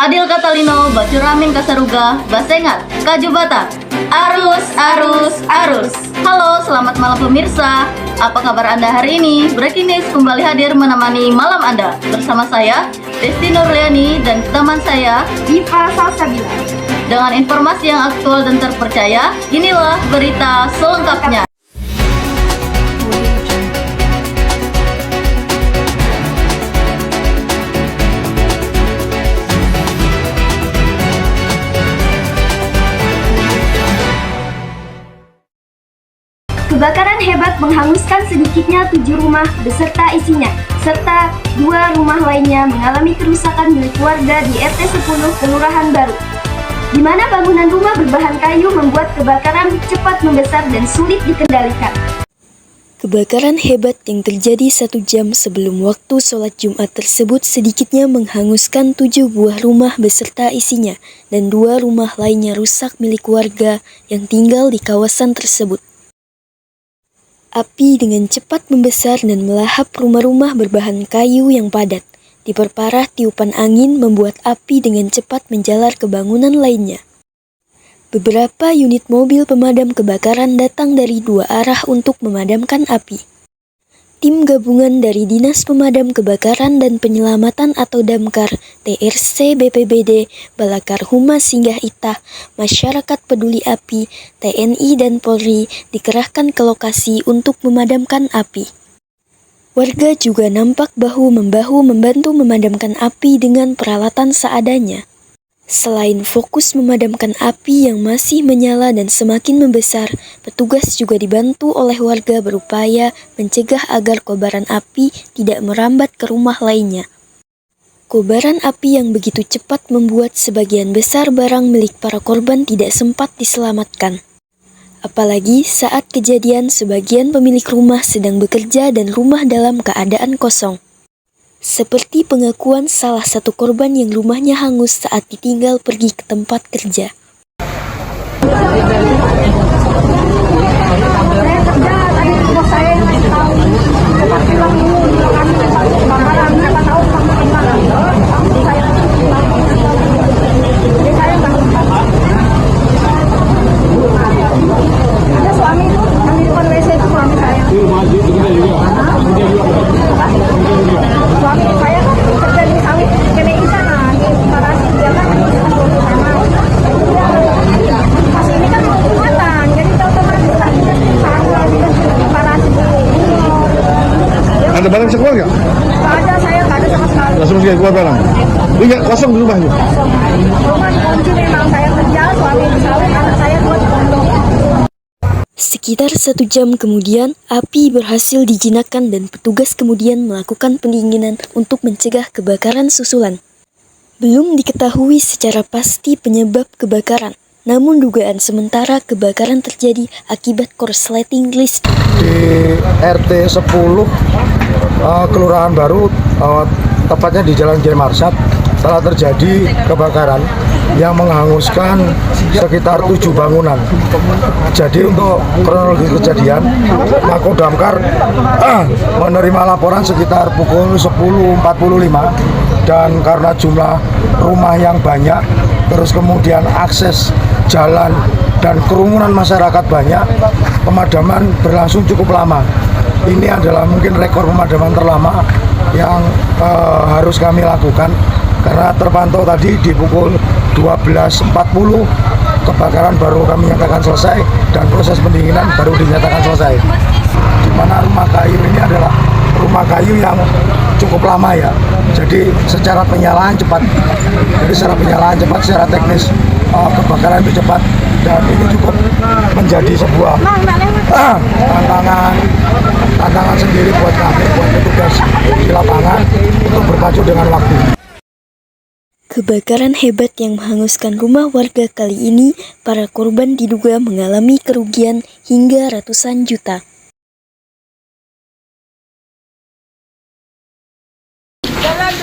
Adil Katalino, Bacuramin Kasaruga, Basengat, Kajubata. Arus, arus, arus. Halo, selamat malam pemirsa. Apa kabar Anda hari ini? Breaking News kembali hadir menemani malam Anda. Bersama saya, Desti Nurliani, dan teman saya, Diva Salsabila. Dengan informasi yang aktual dan terpercaya, inilah berita selengkapnya. Kebakaran hebat menghanguskan sedikitnya 7 rumah beserta isinya, serta 2 rumah lainnya mengalami kerusakan milik warga di RT 10 Kelurahan Baru, di mana bangunan rumah berbahan kayu membuat kebakaran cepat membesar dan sulit dikendalikan. Kebakaran hebat yang terjadi 1 jam sebelum waktu sholat Jumat tersebut sedikitnya menghanguskan 7 buah rumah beserta isinya, dan 2 rumah lainnya rusak milik warga yang tinggal di kawasan tersebut. Api dengan cepat membesar dan melahap rumah-rumah berbahan kayu yang padat. Diperparah tiupan angin membuat api dengan cepat menjalar ke bangunan lainnya. Beberapa unit mobil pemadam kebakaran datang dari 2 arah untuk memadamkan api. Tim gabungan dari Dinas Pemadam Kebakaran dan Penyelamatan atau Damkar, TRC BPBD, Balakar Humas Singgah Itah, Masyarakat Peduli Api, TNI dan Polri dikerahkan ke lokasi untuk memadamkan api. Warga juga nampak bahu-membahu membantu memadamkan api dengan peralatan seadanya. Selain fokus memadamkan api yang masih menyala dan semakin membesar, petugas juga dibantu oleh warga berupaya mencegah agar kobaran api tidak merambat ke rumah lainnya. Kobaran api yang begitu cepat membuat sebagian besar barang milik para korban tidak sempat diselamatkan. Apalagi saat kejadian sebagian pemilik rumah sedang bekerja dan rumah dalam keadaan kosong. Seperti pengakuan salah satu korban yang rumahnya hangus saat ditinggal pergi ke tempat kerja. Ada barang bisa keluar nggak? Nggak ada, saya nggak ada sama sekali. Langsung sekali keluar barang. Ini nggak kosong di rumahnya. Rumah dikunci, memang saya kerja, suami di sawit, anak saya 2 di pondok. Sekitar 1 jam kemudian, api berhasil dijinakkan dan petugas kemudian melakukan pendinginan untuk mencegah kebakaran susulan. Belum diketahui secara pasti penyebab kebakaran, namun dugaan sementara kebakaran terjadi akibat korsleting listrik. Di RT 10 Kelurahan Baru, tepatnya di Jalan Kiai Marsad, telah terjadi kebakaran yang menghanguskan sekitar 7 bangunan. Jadi untuk kronologi kejadian, Mako Damkar menerima laporan sekitar pukul 10.45, dan karena jumlah rumah yang banyak, terus kemudian akses jalan dan kerumunan masyarakat banyak, pemadaman berlangsung cukup lama. Ini adalah mungkin rekor pemadaman terlama yang harus kami lakukan, karena terpantau tadi di pukul 12.40 kebakaran baru kami nyatakan selesai dan proses pendinginan baru dinyatakan selesai. Di mana rumah kayu ini adalah rumah kayu yang cukup lama ya, jadi secara penyalaan cepat, secara teknis kebakaran itu cepat, dan ini cukup menjadi sebuah tantangan sendiri buat kami, buat petugas di lapangan untuk berpacu dengan waktu. Kebakaran hebat yang menghanguskan rumah warga kali ini, para korban diduga mengalami kerugian hingga ratusan juta. Jalan